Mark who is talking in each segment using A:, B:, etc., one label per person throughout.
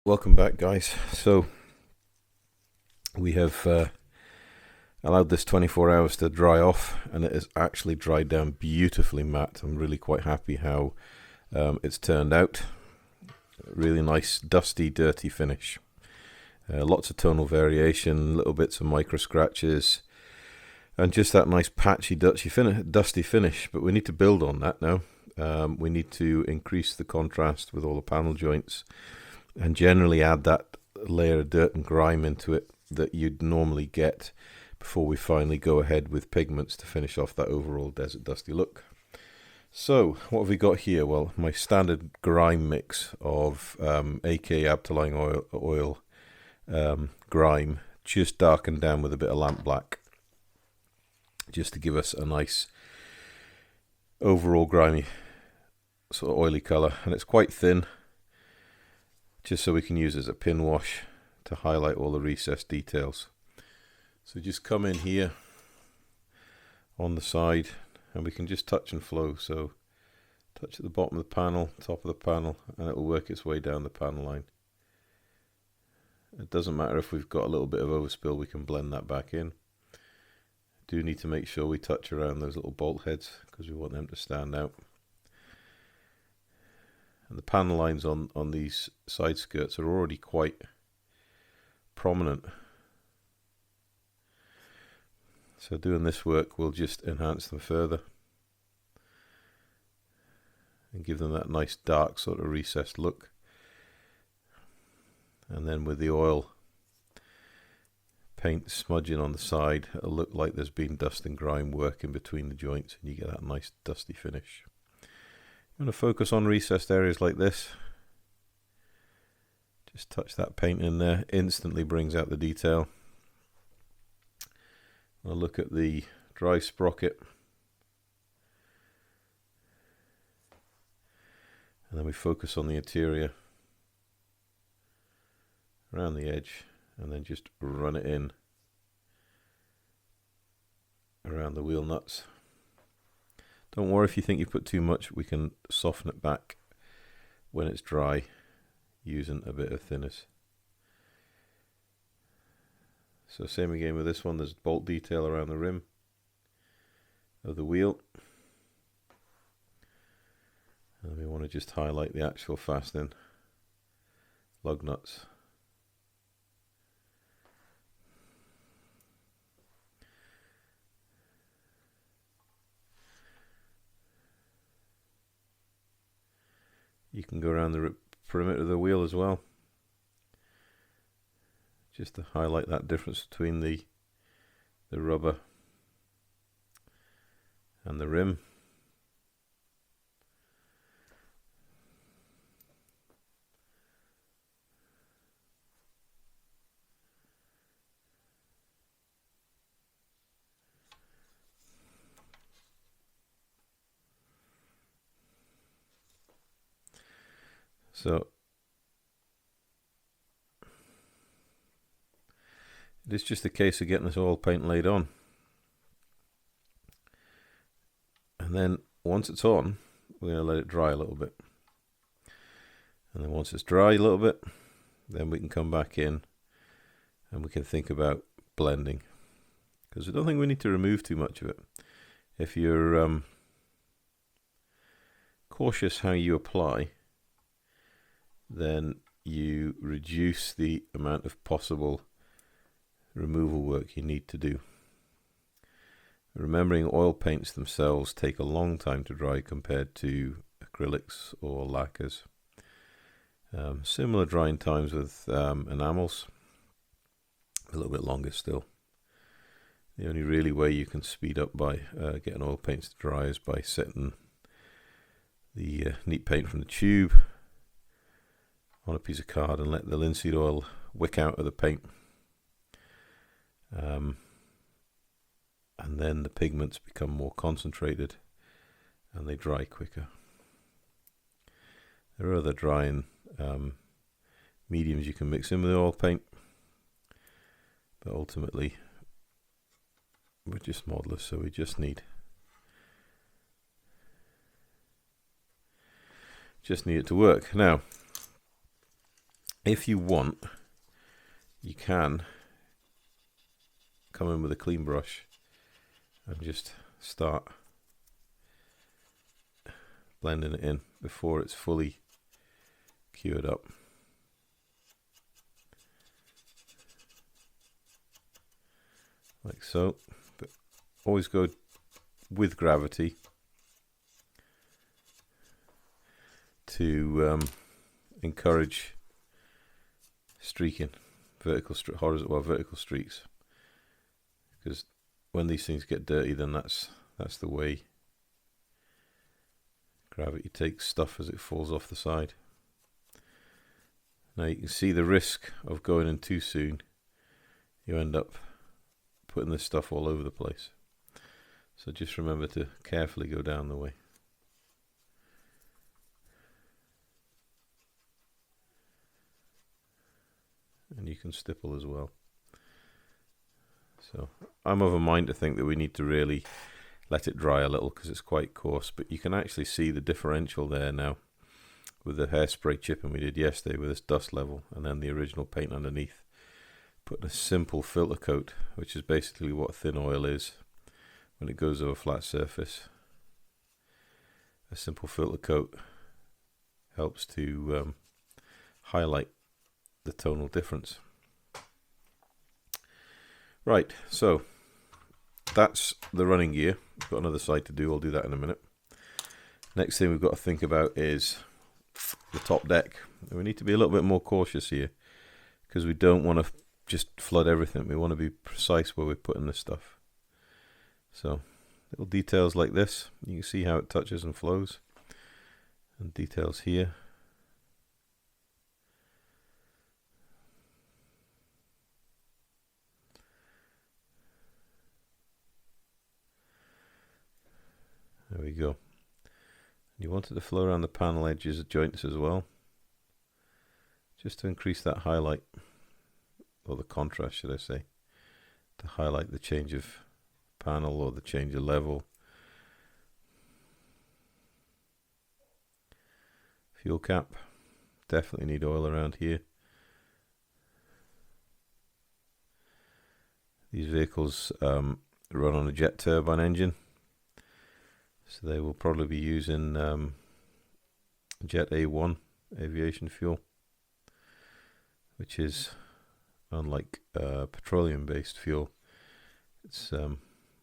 A: Welcome back, guys. So we have allowed this 24 hours to dry off, and it has actually dried down beautifully matte. I'm really quite happy how it's turned out. Really nice, dusty, dirty finish. Lots of tonal variation, little bits of micro scratches, and just that nice patchy, dusty finish. But we need to build on that now. We need to increase the contrast with all the panel joints, and generally add that layer of dirt and grime into it that you'd normally get before we finally go ahead with pigments to finish off that overall desert dusty look. So what have we got here? Well, my standard grime mix of AK Abtaline oil grime, just darkened down with a bit of lamp black, just to give us a nice overall grimy sort of oily colour. And it's quite thin, just so we can use it as a pin wash to highlight all the recessed details. So just come in here on the side, and we can just touch and flow. So touch at the bottom of the panel, top of the panel, and it will work its way down the panel line. It doesn't matter if we've got a little bit of overspill, we can blend that back in. Do need to make sure we touch around those little bolt heads because we want them to stand out. And the panel lines on these side skirts are already quite prominent. So doing this work will just enhance them further and give them that nice dark sort of recessed look. And then with the oil paint smudging on the side, it'll look like there's been dust and grime working between the joints, and you get that nice dusty finish. I'm going to focus on recessed areas like this. Just touch that paint in there, instantly brings out the detail. I'll look at the dry sprocket, and then we focus on the interior around the edge, and then just run it in around the wheel nuts. Don't worry if you think you put too much, we can soften it back when it's dry using a bit of thinners. So same again with this one, there's bolt detail around the rim of the wheel. And we want to just highlight the actual fastening lug nuts. You can go around the perimeter of the wheel as well, just to highlight that difference between the rubber and the rim. So it's just a case of getting this oil paint laid on, and then once it's on, we're going to let it dry a little bit, and then once it's dry a little bit, then we can come back in and we can think about blending, because I don't think we need to remove too much of it. If you're cautious how you apply, then you reduce the amount of possible removal work you need to do. Remembering oil paints themselves take a long time to dry compared to acrylics or lacquers. Similar drying times with enamels, a little bit longer still. The only really way you can speed up by getting oil paints to dry is by setting the neat paint from the tube on a piece of card and let the linseed oil wick out of the paint. And then the pigments become more concentrated and they dry quicker. There are other drying mediums you can mix in with the oil paint, but ultimately we're just modelers, so we just need it to work. Now if you want, you can come in with a clean brush and just start blending it in before it's fully cured up. Like so, but always go with gravity to encourage streaking, vertical streaks, because when these things get dirty, then that's the way gravity takes stuff as it falls off the side. Now you can see the risk of going in too soon. You end up putting this stuff all over the place. So just remember to carefully go down the way. And you can stipple as well. So I'm of a mind to think that we need to really let it dry a little because it's quite coarse, but you can actually see the differential there now with the hairspray chipping we did yesterday with this dust level, and then the original paint underneath. Putting a simple filter coat, which is basically what thin oil is when it goes over a flat surface. A simple filter coat helps to highlight the tonal difference. Right, so that's the running gear. We've got another side to do, I'll do that in a minute. Next thing we've got to think about is the top deck. We need to be a little bit more cautious here because we don't want to just flood everything. We want to be precise where we're putting this stuff. So little details like this, you can see how it touches and flows, and details here. There we go. You want it to flow around the panel edges, joints as well, just to increase that highlight, or the contrast should I say, to highlight the change of panel or the change of level. Fuel cap, definitely need oil around here. These vehicles run on a jet turbine engine, so they will probably be using Jet A1 aviation fuel, which is unlike petroleum based fuel. It's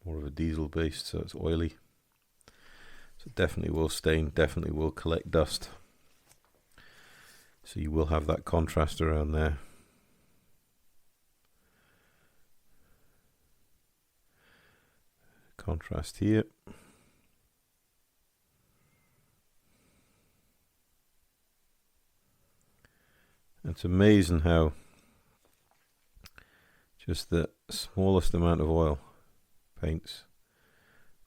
A: more of a diesel based, so it's oily, so it definitely will stain, definitely will collect dust, so you will have that contrast around there. Contrast here. It's amazing how just the smallest amount of oil, paints,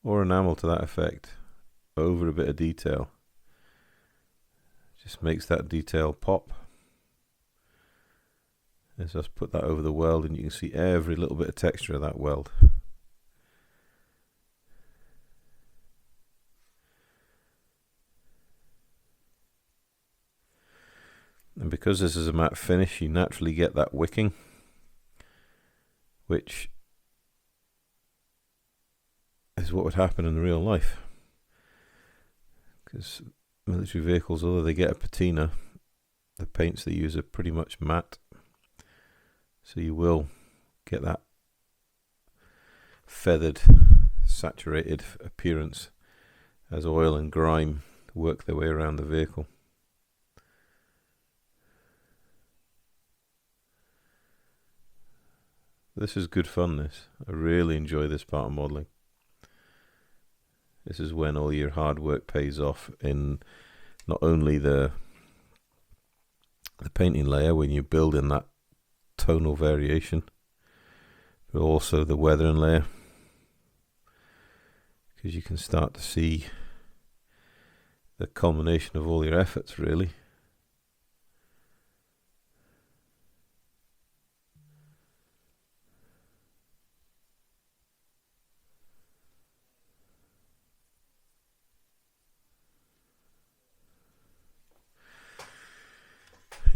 A: or enamel to that effect, over a bit of detail, just makes that detail pop. Let's just put that over the weld and you can see every little bit of texture of that weld. And because this is a matte finish, you naturally get that wicking, which is what would happen in real life. Because military vehicles, although they get a patina, the paints they use are pretty much matte. So you will get that feathered, saturated appearance as oil and grime work their way around the vehicle. This is good fun, this. I really enjoy this part of modelling. This is when all your hard work pays off in not only the painting layer, when you build in that tonal variation, but also the weathering layer, because you can start to see the culmination of all your efforts, really.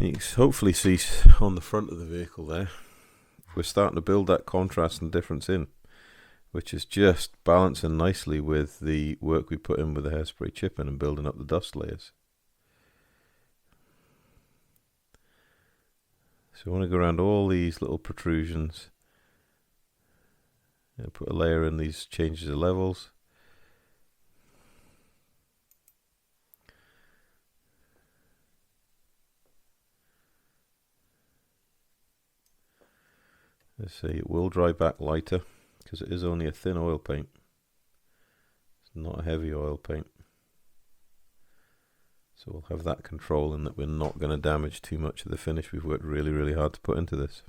A: You can hopefully see on the front of the vehicle there, we're starting to build that contrast and difference in, which is just balancing nicely with the work we put in with the hairspray chipping and building up the dust layers. So we want to go around all these little protrusions and put a layer in these changes of levels. Let's see, it will dry back lighter because it is only a thin oil paint. It's not a heavy oil paint. So we'll have that control in that we're not going to damage too much of the finish we've worked really, really hard to put into this.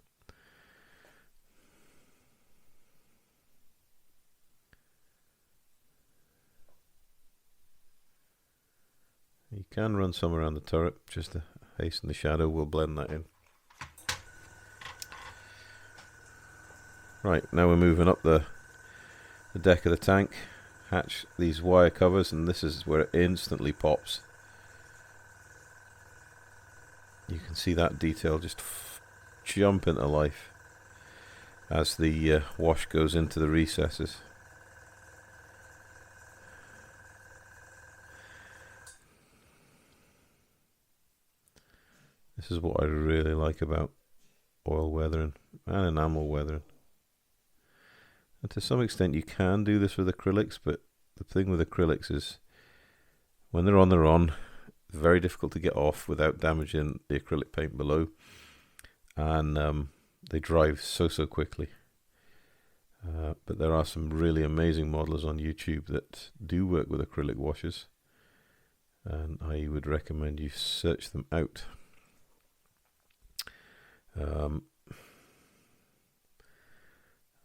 A: You can run some around the turret just to hasten the shadow. We'll blend that in. Right, now we're moving up the deck of the tank. Hatch these wire covers, and this is where it instantly pops. You can see that detail just jump into life as the wash goes into the recesses. This is what I really like about oil weathering and enamel weathering. And to some extent you can do this with acrylics, but the thing with acrylics is when they're on, they're on. It's very difficult to get off without damaging the acrylic paint below. And they dry so quickly. But there are some really amazing modelers on YouTube that do work with acrylic washes. And I would recommend you search them out.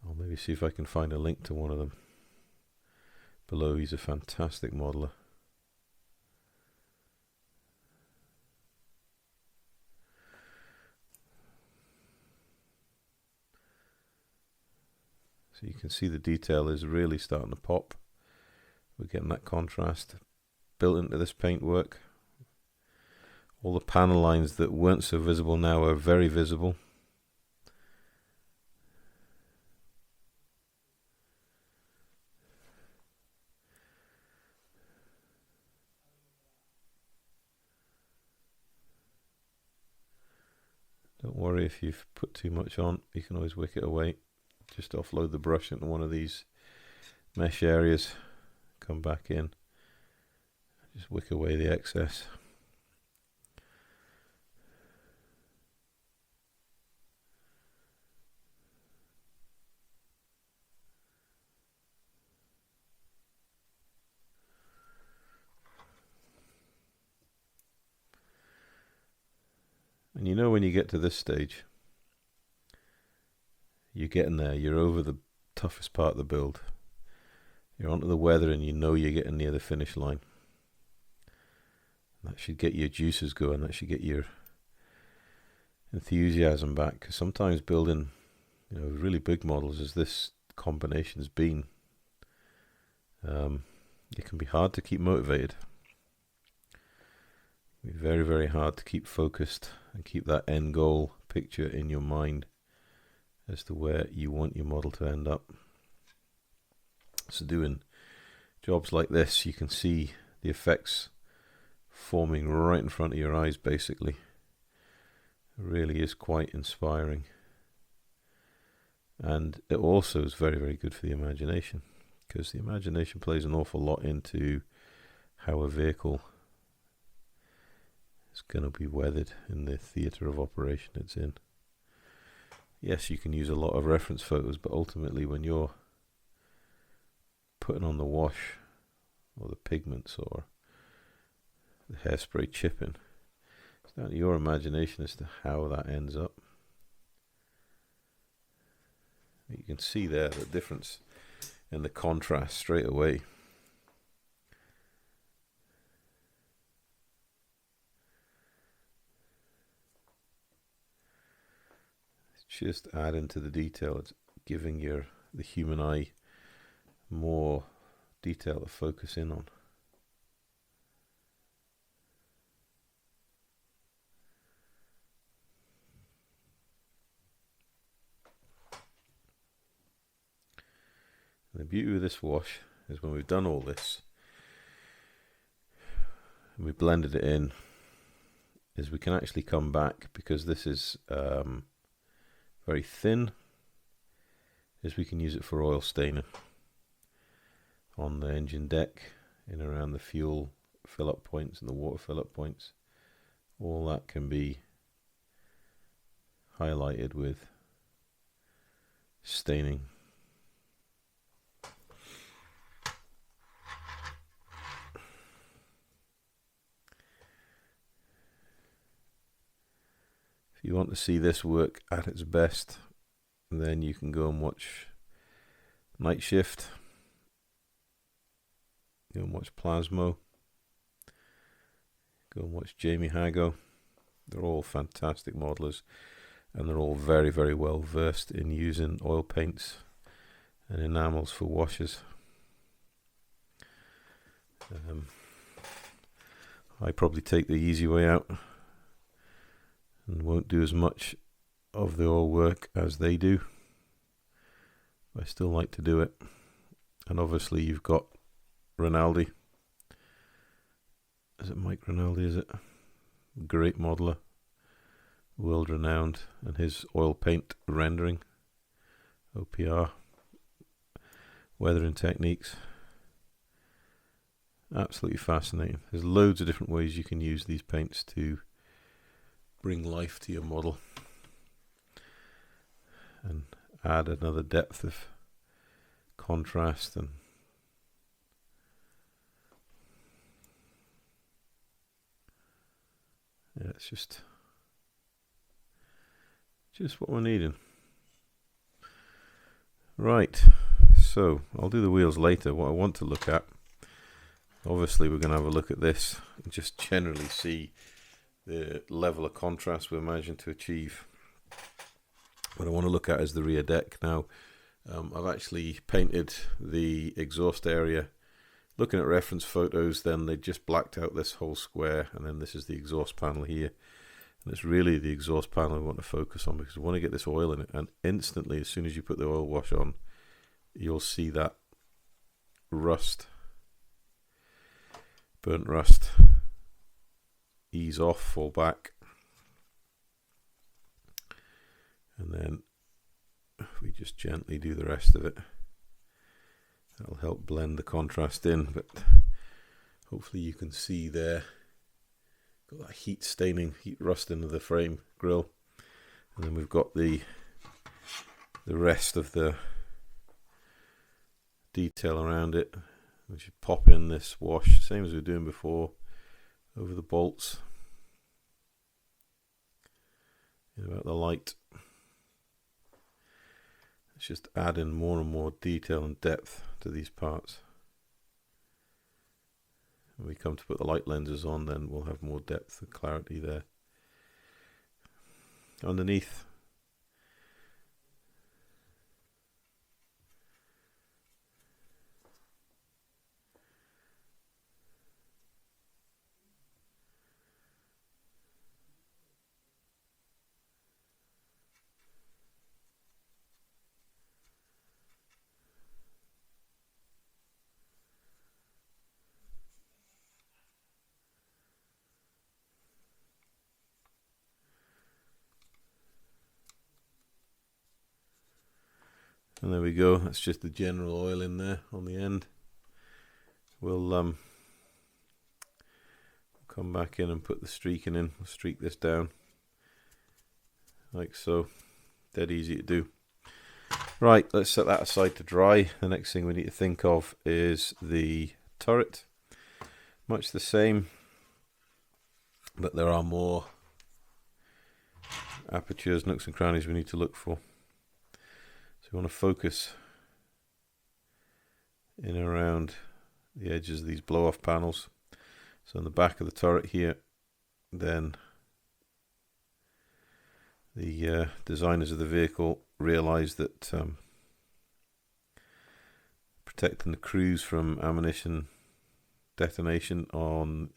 A: I'll maybe see if I can find a link to one of them below. He's a fantastic modeler. So you can see the detail is really starting to pop. We're getting that contrast built into this paintwork. All the panel lines that weren't so visible now are very visible. Don't worry if you've put too much on, you can always wick it away. Just offload the brush into one of these mesh areas, come back in, just wick away the excess. And you know when you get to this stage, you're getting there, you're over the toughest part of the build. You're onto the weather and you know you're getting near the finish line. That should get your juices going, that should get your enthusiasm back. Because sometimes building, really big models, as this combination's been, it can be hard to keep motivated. It can be very, very hard to keep focused and keep that end goal picture in your mind as to where you want your model to end up. So doing jobs like this, you can see the effects forming right in front of your eyes, basically. It really is quite inspiring. And it also is very, very good for the imagination, because the imagination plays an awful lot into how a vehicle is going to be weathered in the theatre of operation it's in. Yes, you can use a lot of reference photos, but ultimately when you're putting on the wash or the pigments or the hairspray chipping, it's down to your imagination as to how that ends up. You can see there the difference in the contrast straight away. Just adding to the detail, it's giving the human eye more detail to focus in on. And the beauty of this wash is when we've done all this and we blended it in, is we can actually come back, because this is very thin, is we can use it for oil staining on the engine deck, in around the fuel fill up points and the water fill up points. All that can be highlighted with staining. If you want to see this work at its best, then you can go and watch Night Shift. Go and watch Plasmo. Go and watch Jamie Hago. They're all fantastic modelers, and they're all very, very well versed in using oil paints and enamels for washes. I probably take the easy way out and won't do as much of the oil work as they do. I still like to do it. And obviously you've got Rinaldi. Is it Mike Rinaldi, is it? Great modeler. World renowned. And his oil paint rendering. OPR. Weathering techniques. Absolutely fascinating. There's loads of different ways you can use these paints to bring life to your model and add another depth of contrast. And yeah, it's just what we're needing. Right, so I'll do the wheels later. What I want to look at, obviously we're going to have a look at this and just generally see the level of contrast we're managing to achieve. What I want to look at is the rear deck now. I've actually painted the exhaust area. Looking at reference photos, then they just blacked out this whole square, and then this is the exhaust panel here. And it's really the exhaust panel I want to focus on, because I want to get this oil in it, and instantly, as soon as you put the oil wash on, you'll see that rust, burnt rust, ease off, fall back. And then if we just gently do the rest of it, that'll help blend the contrast in. But hopefully you can see there, got that heat staining, heat rust into the frame grille. And then we've got the rest of the detail around it. We should pop in this wash, same as we were doing before, over the bolts. About the light. Let's just add in more and more detail and depth to these parts. When we come to put the light lenses on, then we'll have more depth and clarity there. Underneath, and there we go. That's just the general oil in there on the end. We'll come back in and put the streaking in. We'll streak this down like so. Dead easy to do. Right, let's set that aside to dry. The next thing we need to think of is the turret. Much the same, but there are more apertures, nooks and crannies we need to look for. So we want to focus in and around the edges of these blow-off panels. So on the back of the turret here, then the designers of the vehicle realized that protecting the crews from ammunition detonation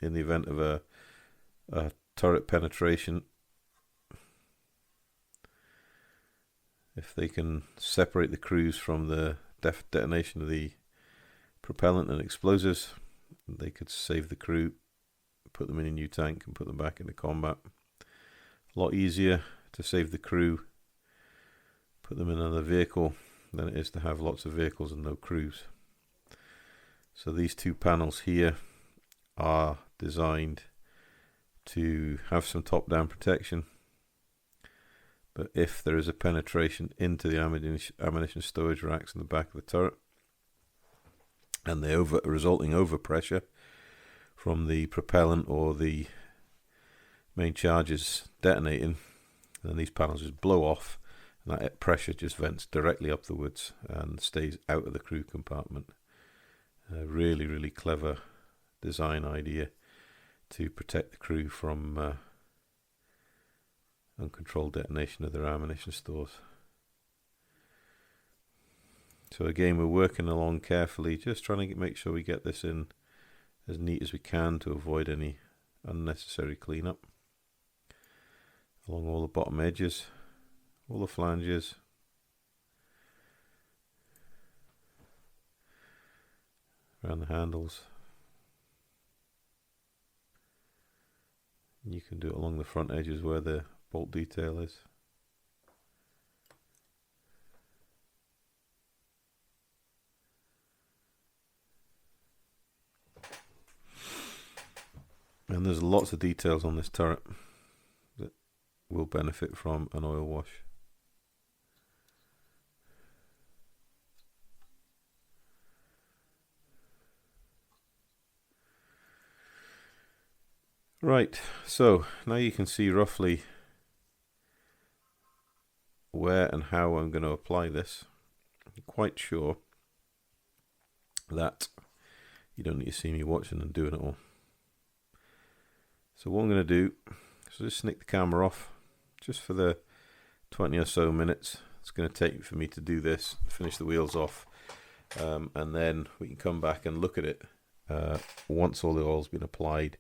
A: in the event of a turret penetration, if they can separate the crews from the detonation of the propellant and explosives. They could save the crew, put them in a new tank and put them back into combat. A lot easier to save the crew, put them in another vehicle, than it is to have lots of vehicles and no crews. So these two panels here are designed to have some top-down protection, but if there is a penetration into the ammunition storage racks in the back of the turret and the resulting overpressure from the propellant or the main charges detonating, then these panels just blow off, and that pressure just vents directly upwards and stays out of the crew compartment. A really, really clever design idea to protect the crew from uncontrolled detonation of their ammunition stores. So again, we're working along carefully, just trying to make sure we get this in as neat as we can to avoid any unnecessary cleanup along all the bottom edges, all the flanges, around the handles. You can do it along the front edges where the bolt detail is. And there's lots of details on this turret that will benefit from an oil wash. Right, so now you can see roughly where and how I'm going to apply this. I'm quite sure that you don't need to see me watching and doing it all. So what I'm going to do is just sneak the camera off just for the 20 or so minutes it's going to take for me to do this, finish the wheels off, and then we can come back and look at it once all the oil's been applied,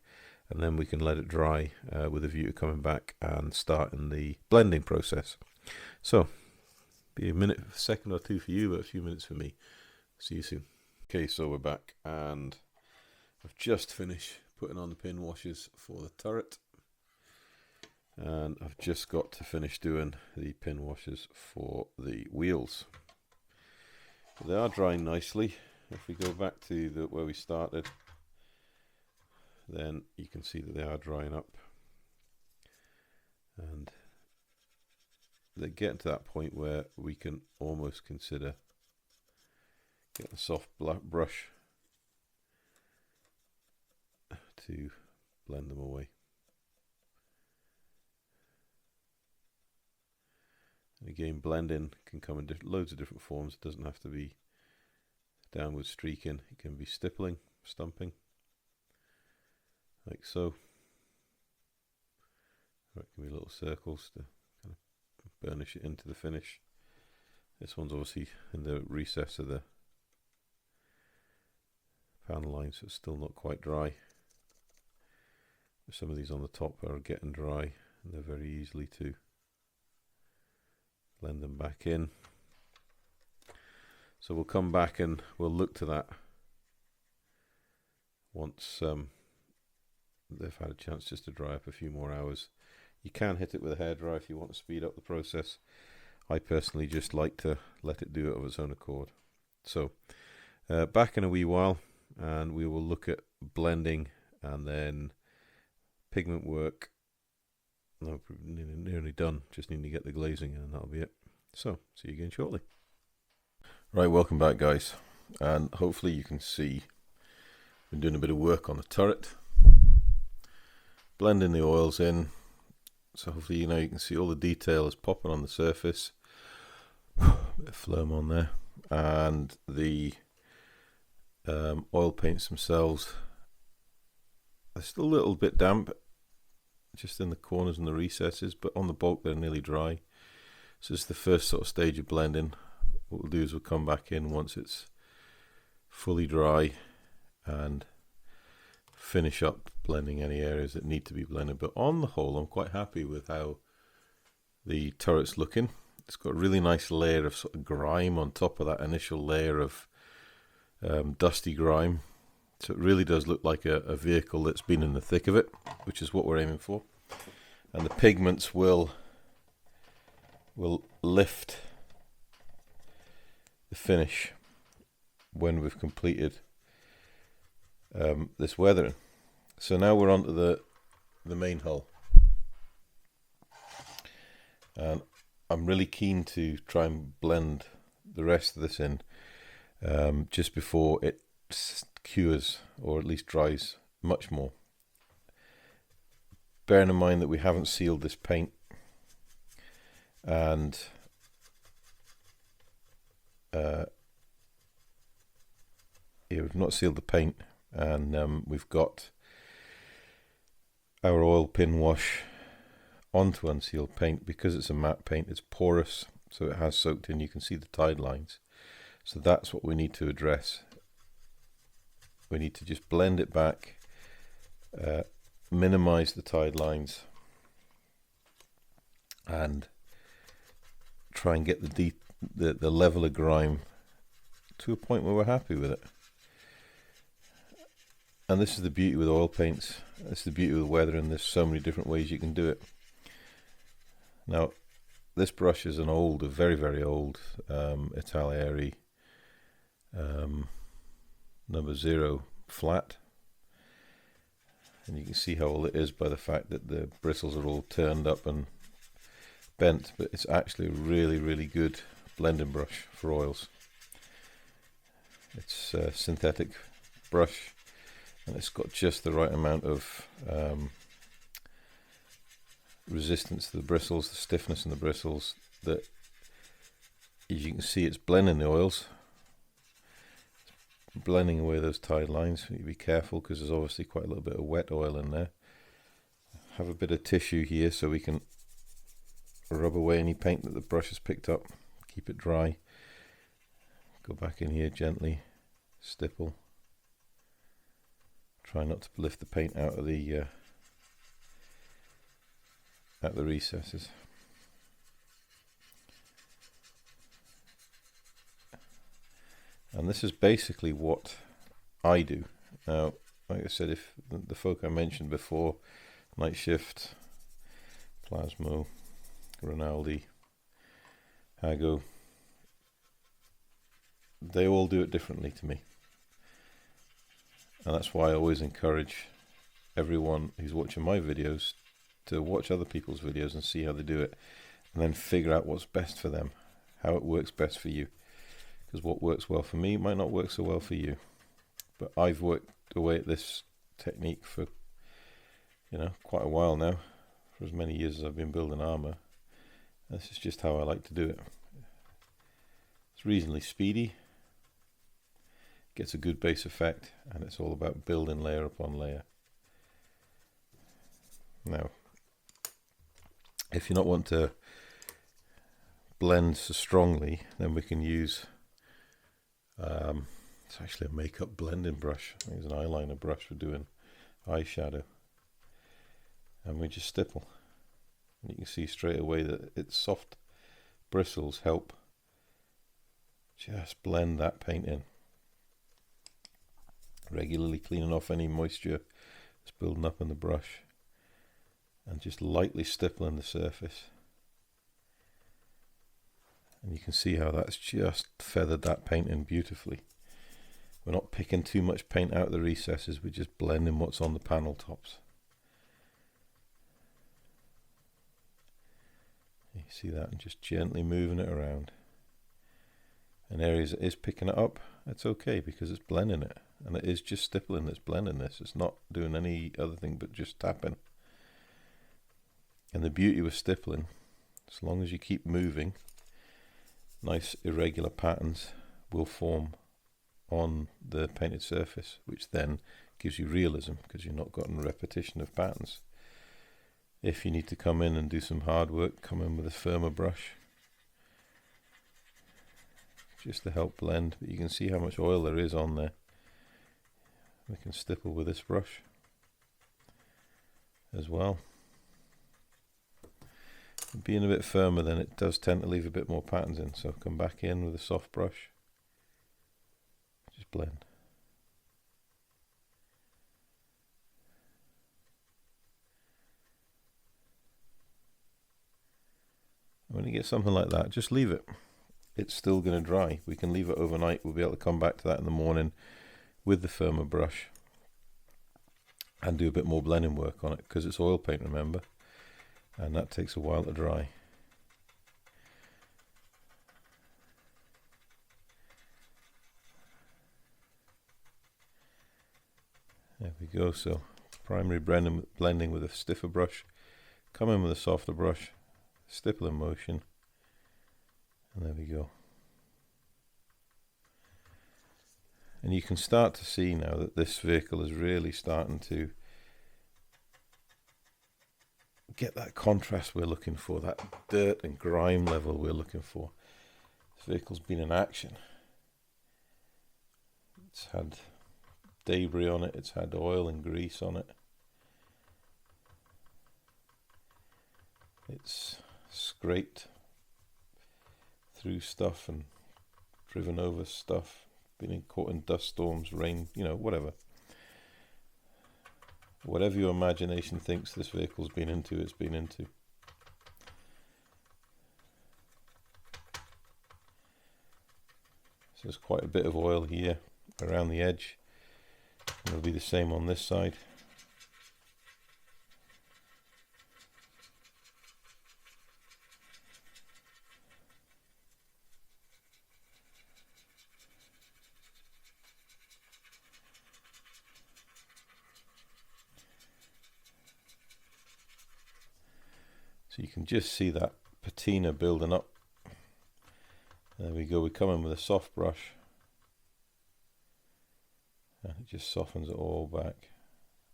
A: and then we can let it dry with a view to coming back and starting the blending process. So, be a second or two for you, but a few minutes for me. See you soon. Okay, so we're back, and I've just finished putting on the pin washers for the turret, and I've just got to finish doing the pin washers for the wheels. They are drying nicely. If we go back to where we started, then you can see that they are drying up, and they're getting to that point where we can almost consider getting a soft brush to blend them away. And again, blending can come in loads of different forms. It doesn't have to be downward streaking. It can be stippling, stumping, like so. Or it can be little circles to kind of burnish it into the finish. This one's obviously in the recess of the panel line, so it's still not quite dry. Some of these on the top are getting dry, and they're very easily to blend them back in. So we'll come back and we'll look to that once they've had a chance just to dry up a few more hours. You can hit it with a hairdryer if you want to speed up the process. I personally just like to let it do it of its own accord. So back in a wee while, and we will look at blending and then pigment work. No, nearly done. Just need to get the glazing in, and that'll be it. So, see you again shortly. Right, welcome back, guys. And hopefully you can see I've been doing a bit of work on the turret, blending the oils in. So hopefully you can see all the detail is popping on the surface. Bit of phlegm on there, and the oil paints themselves, they're still a little bit damp just in the corners and the recesses, but on the bulk they're nearly dry. So it's the first sort of stage of blending. What we'll do is we'll come back in once it's fully dry and finish up blending any areas that need to be blended. But on the whole, I'm quite happy with how the turret's looking. It's got a really nice layer of sort of grime on top of that initial layer of dusty grime. So it really does look like a vehicle that's been in the thick of it, which is what we're aiming for. And the pigments will lift the finish when we've completed this weathering. So now we're on to the main hull. And I'm really keen to try and blend the rest of this in just before it cures, or at least dries much more. Bearing in mind that we haven't sealed this paint, and we've not sealed the paint, and we've got our oil pin wash onto unsealed paint. Because it's a matte paint, it's porous, so it has soaked in. You can see the tide lines. So that's what we need to address. We need to just blend it back, minimize the tide lines, and try and get the level of grime to a point where we're happy with it. And this is the beauty with oil paints. This is the beauty with weathering. There's so many different ways you can do it. Now, this brush is a very, very old Italieri number 0 flat. And you can see how old it is by the fact that the bristles are all turned up and bent. But it's actually a really, really good blending brush for oils. It's a synthetic brush, and it's got just the right amount of resistance to the bristles, the stiffness in the bristles, that as you can see it's blending the oils, it's blending away those tide lines. You be careful because there's obviously quite a little bit of wet oil in there. Have a bit of tissue here so we can rub away any paint that the brush has picked up, keep it dry. Go back in here gently, stipple. Try not to lift the paint out of the recesses. And this is basically what I do. Now, like I said, if the folk I mentioned before, Night Shift, Plasmo, Rinaldi, Hago, they all do it differently to me. And that's why I always encourage everyone who's watching my videos to watch other people's videos and see how they do it, and then figure out what's best for them, how it works best for you. Because what works well for me might not work so well for you. But I've worked away at this technique for, quite a while now, for as many years as I've been building armor. This is just how I like to do it. It's reasonably speedy, gets a good base effect, and it's all about building layer upon layer. Now, if you not want to blend so strongly, then we can use it's actually a makeup blending brush. I think it's an eyeliner brush for doing eyeshadow, and we just stipple, and you can see straight away that its soft bristles help just blend that paint in, regularly cleaning off any moisture that's building up in the brush, and just lightly stippling the surface. And you can see how that's just feathered that paint in beautifully. We're not picking too much paint out of the recesses, we're just blending what's on the panel tops. You see that, and just gently moving it around. In areas it is picking it up, it's okay because it's blending it. And it is just stippling that's blending this. It's not doing any other thing but just tapping. And the beauty with stippling, as long as you keep moving, nice irregular patterns will form on the painted surface, which then gives you realism because you're not getting repetition of patterns. If you need to come in and do some hard work, come in with a firmer brush just to help blend. But you can see how much oil there is on there. We can stipple with this brush as well. being a bit firmer, then it does tend to leave a bit more patterns in. So come back in with a soft brush, just blend. When you get something like that, just leave it. It's still going to dry. We can leave it overnight. We'll be able to come back to that in the morning with the firmer brush and do a bit more blending work on it, because it's oil paint, remember, and that takes a while to dry. There we go. So primary blending with a stiffer brush, come in with a softer brush, stipple in motion, and there we go. And you can start to see now that this vehicle is really starting to get that contrast we're looking for, that dirt and grime level we're looking for. This vehicle's been in action. It's had debris on it, it's had oil and grease on it. It's scraped through stuff and driven over stuff, been caught in dust storms, rain, you know, whatever. Whatever your imagination thinks this vehicle's been into, it's been into. So there's quite a bit of oil here around the edge. It'll be the same on this side. So you can just see that patina building up. There we go, we come in with a soft brush and it just softens it all back.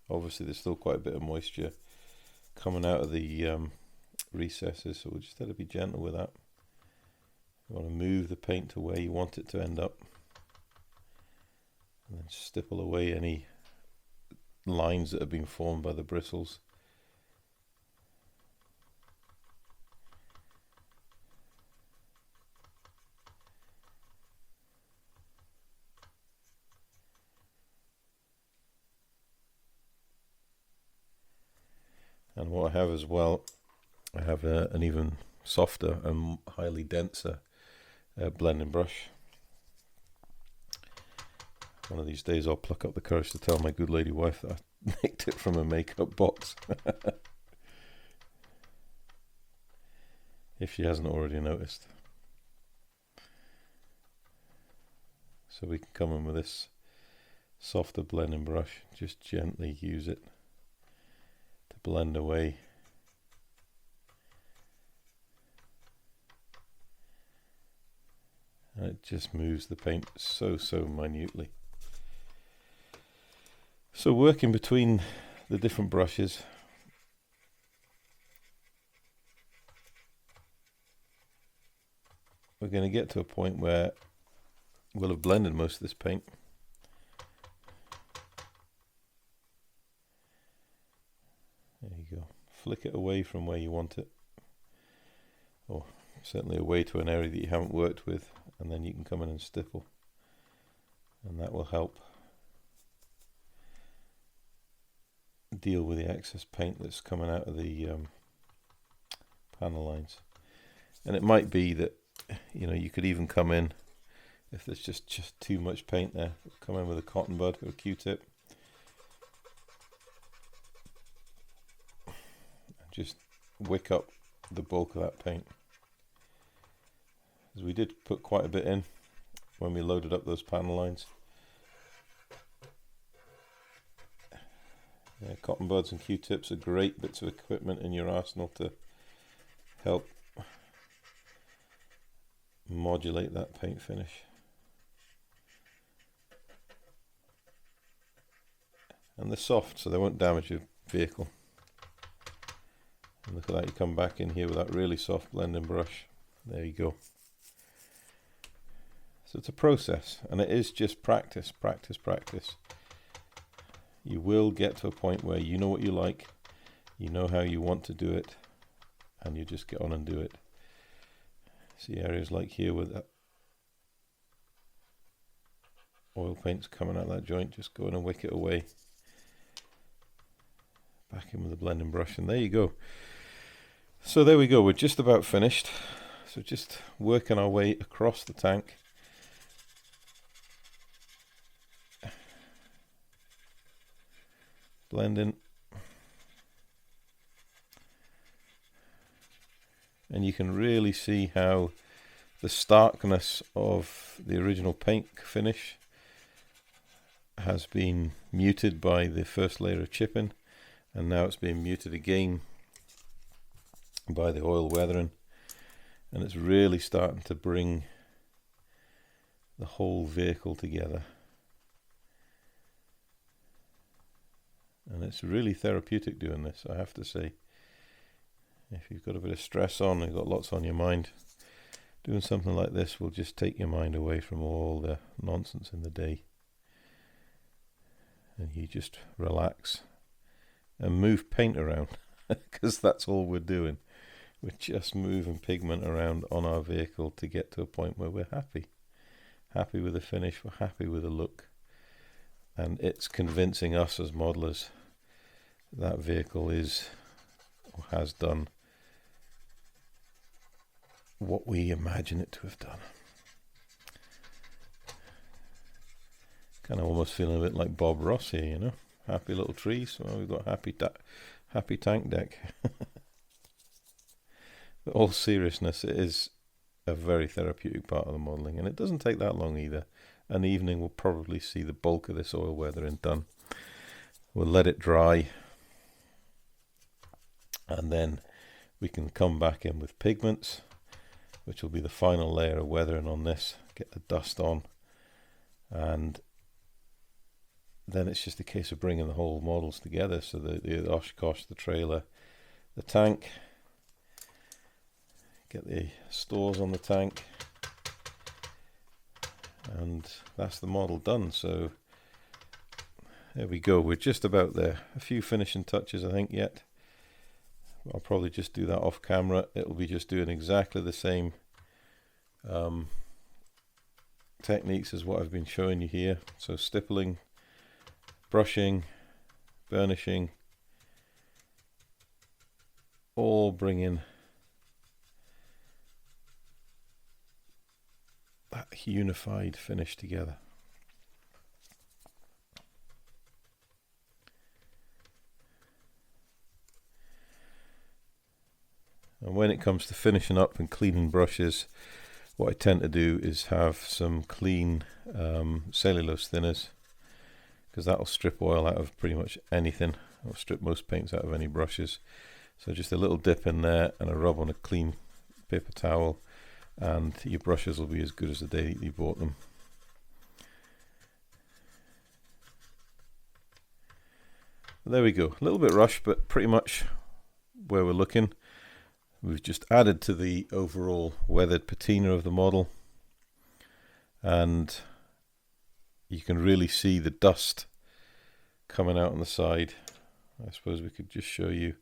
A: Obviously there's still quite a bit of moisture coming out of the recesses, so we'll just have to be gentle with that. You want to move the paint to where you want it to end up, and then stipple away any lines that have been formed by the bristles. And what I have as well, I have an even softer and highly denser blending brush. One of these days I'll pluck up the courage to tell my good lady wife that I nicked it from a makeup box. If she hasn't already noticed. So we can come in with this softer blending brush, just gently use it to blend away and it just moves the paint so minutely. So working between the different brushes, we're going to get to a point where we'll have blended most of this paint. There you go. Flick it away from where you want it, or certainly away to an area that you haven't worked with, and then you can come in and stipple, and that will help deal with the excess paint that's coming out of the panel lines. And it might be that, you know, you could even come in, if there's just too much paint there, come in with a cotton bud or a Q-tip and just wick up the bulk of that paint. Because we did put quite a bit in when we loaded up those panel lines. Yeah, cotton buds and Q-tips are great bits of equipment in your arsenal to help modulate that paint finish. And they're soft, so they won't damage your vehicle. And look at that, you come back in here with that really soft blending brush. There you go. So it's a process, and it is just practice, practice, practice. You will get to a point where you know what you like, you know how you want to do it, and you just get on and do it. See areas like here where that oil paint's coming out that joint, just go in and wick it away. Back in with the blending brush, and there you go. So there we go, we're just about finished. So just working our way across the tank. Blending. And you can really see how the starkness of the original paint finish has been muted by the first layer of chipping, and now it's being muted again by the oil weathering, and it's really starting to bring the whole vehicle together. And it's really therapeutic doing this, I have to say. If you've got a bit of stress on, you've got lots on your mind, doing something like this will just take your mind away from all the nonsense in the day. And you just relax and move paint around, because that's all we're doing. We're just moving pigment around on our vehicle to get to a point where we're happy. Happy with the finish, we're happy with the look. And it's convincing us as modelers that vehicle is, or has done, what we imagine it to have done. Kind of almost feeling a bit like Bob Ross here, you know. Happy little trees. Well, we've got happy tank deck. But all seriousness, it is a very therapeutic part of the modelling, and it doesn't take that long either. An evening we'll probably see the bulk of this oil weathering done. We'll let it dry, and then we can come back in with pigments, which will be the final layer of weathering on this, get the dust on, and then it's just a case of bringing the whole models together. So the Oshkosh, the trailer, the tank, get the stores on the tank, and that's the model done. So there we go, we're just about there. A few finishing touches I think yet. I'll probably just do that off camera. It'll be just doing exactly the same techniques as what I've been showing you here. So stippling, brushing, burnishing, all bringing that unified finish together. And when it comes to finishing up and cleaning brushes, what I tend to do is have some clean cellulose thinners, because that will strip oil out of pretty much anything. It'll strip most paints out of any brushes. So just a little dip in there and a rub on a clean paper towel, and your brushes will be as good as the day that you bought them. There we go, a little bit rushed, but pretty much where we're looking. We've just added to the overall weathered patina of the model, and you can really see the dust coming out on the side. I suppose we could just show you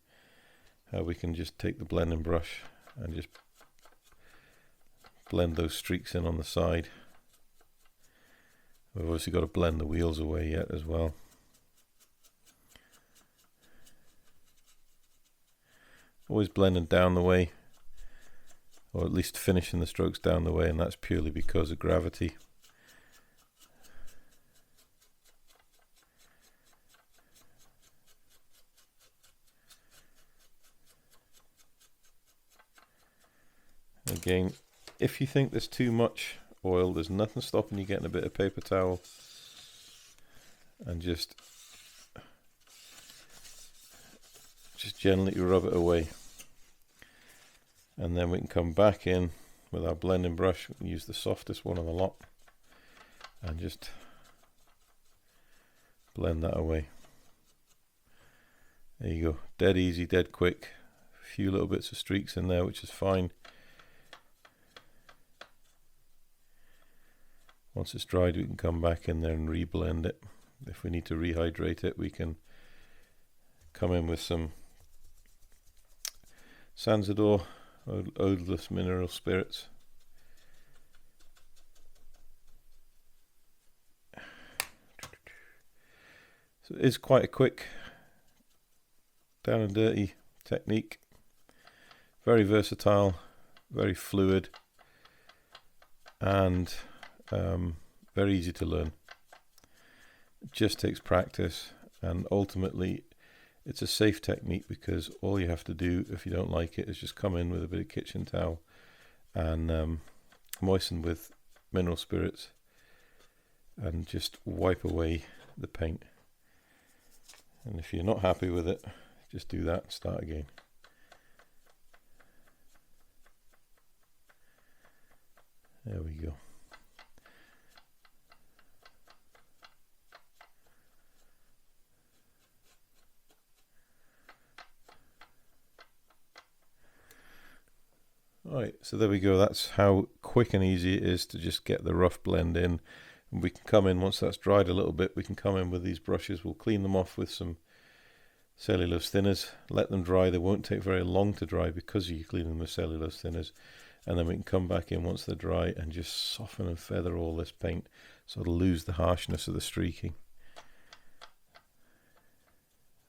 A: how we can just take the blending brush and just blend those streaks in on the side. We've obviously got to blend the wheels away yet as well. Always blending down the way, or at least finishing the strokes down the way, and that's purely because of gravity. Again, if you think there's too much oil, there's nothing stopping you getting a bit of paper towel and just gently rub it away, and then we can come back in with our blending brush. We can use the softest one of the lot and just blend that away. There you go, dead easy, dead quick. A few little bits of streaks in there, which is fine. Once it's dried, we can come back in there and reblend it. If we need to rehydrate it, we can come in with some Sansador odorless mineral spirits. So it is quite a quick down and dirty technique. Very versatile, very fluid, and very easy to learn. It just takes practice, and ultimately it's a safe technique because all you have to do if you don't like it is just come in with a bit of kitchen towel and moisten with mineral spirits and just wipe away the paint. And if you're not happy with it, just do that and start again. There we go. Alright, so there we go. That's how quick and easy it is to just get the rough blend in. And we can come in, once that's dried a little bit, we can come in with these brushes. We'll clean them off with some cellulose thinners, let them dry. They won't take very long to dry because you clean them with cellulose thinners. And then we can come back in once they're dry and just soften and feather all this paint so it'll lose the harshness of the streaking.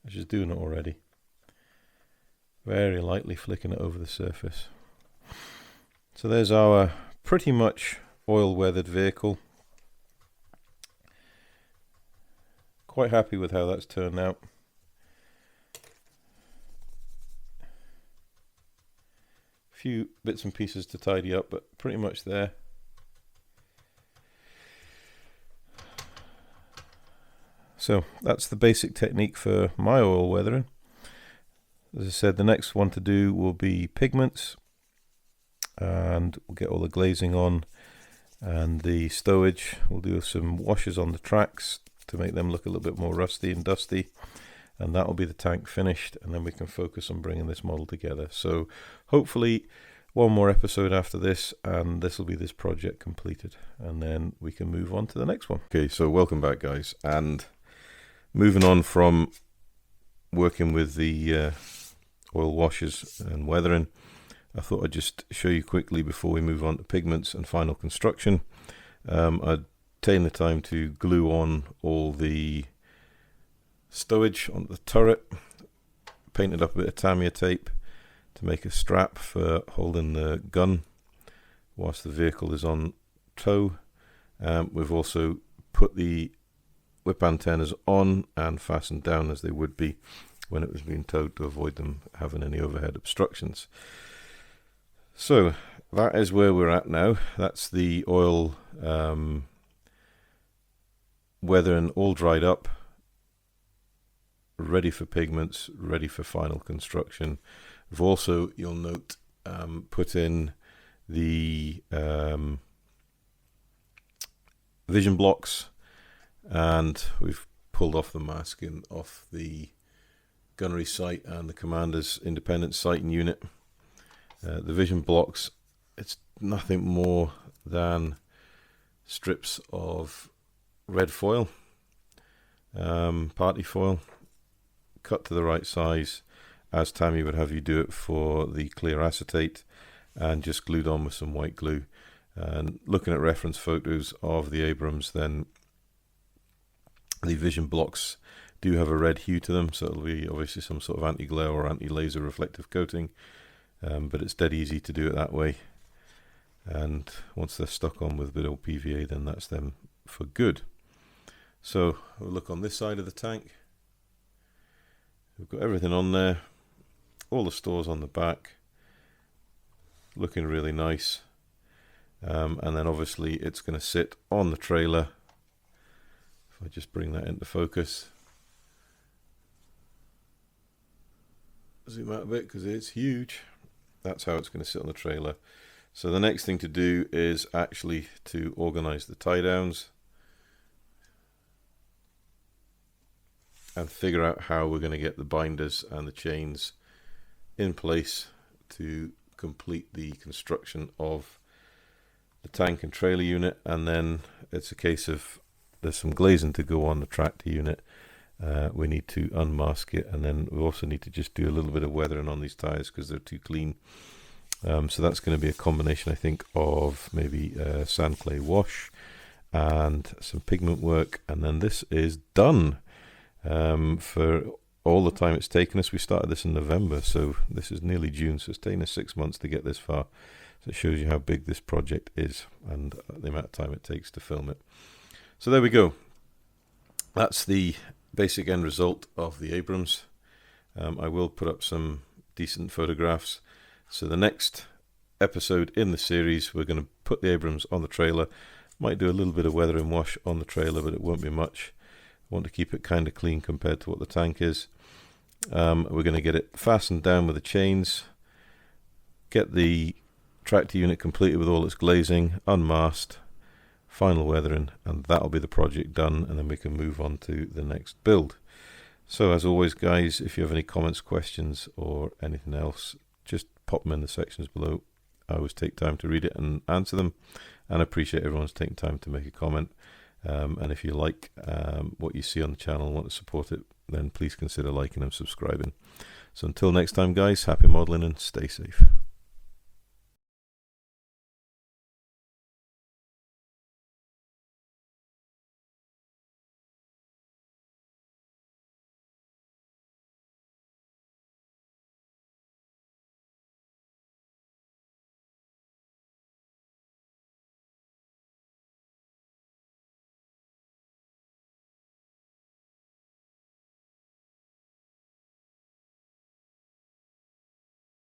A: I'm just doing it already. Very lightly flicking it over the surface. So there's our pretty much oil weathered vehicle. Quite happy with how that's turned out. Few bits and pieces to tidy up, but pretty much there. So that's the basic technique for my oil weathering. As I said, the next one to do will be pigments, and we'll get all the glazing on and the stowage. We'll do some washes on the tracks to make them look a little bit more rusty and dusty, and that will be the tank finished, and then we can focus on bringing this model together. So hopefully one more episode after this, and this will be this project completed, and then we can move on to the next one. Okay, so welcome back, guys, and moving on from working with the oil washes and weathering, I thought I'd just show you quickly before we move on to pigments and final construction. I'd taken the time to glue on all the stowage on the turret, painted up a bit of Tamiya tape to make a strap for holding the gun whilst the vehicle is on tow. We've also put the whip antennas on and fastened down as they would be when it was being towed to avoid them having any overhead obstructions. So that is where we're at now. That's the oil weathering all dried up, ready for pigments, ready for final construction. We've also, you'll note, put in the vision blocks, and we've pulled off the masking off the gunnery sight and the commander's independent sighting unit. The vision blocks, it's nothing more than strips of red foil, party foil, cut to the right size, as Tammy would have you do it for the clear acetate, and just glued on with some white glue. And looking at reference photos of the Abrams, then the vision blocks do have a red hue to them, so it'll be obviously some sort of anti-glare or anti-laser reflective coating, but it's dead easy to do it that way. And once they're stuck on with a bit of PVA, then that's them for good. So we'll look on this side of the tank. We've got everything on there, all the stores on the back, looking really nice. And then obviously it's going to sit on the trailer. If I just bring that into focus, zoom out a bit because it's huge. That's how it's going to sit on the trailer. So the next thing to do is actually to organize the tie downs and figure out how we're going to get the binders and the chains in place to complete the construction of the tank and trailer unit. And then it's a case of there's some glazing to go on the tractor unit, we need to unmask it, and then we also need to just do a little bit of weathering on these tyres because they're too clean. So that's going to be a combination, I think, of maybe sand clay wash and some pigment work, and then this is done. For all the time it's taken us, we started this in November, so this is nearly June, so it's taken us 6 months to get this far. So it shows you how big this project is and the amount of time it takes to film it. So there we go. That's the basic end result of the Abrams. I will put up some decent photographs. So the next episode in the series, we're going to put the Abrams on the trailer. Might do a little bit of weather and wash on the trailer, but it won't be much. I want to keep it kind of clean compared to what the tank is. We're going to get it fastened down with the chains, get the tractor unit completed with all its glazing, unmasked, final weathering, and that'll be the project done, and then we can move on to the next build. So as always, guys, if you have any comments, questions, or anything else, just pop them in the sections below. I always take time to read it and answer them, and I appreciate everyone's taking time to make a comment. And if you like what you see on the channel and want to support it, then please consider liking and subscribing. So until next time, guys, happy modeling and stay safe.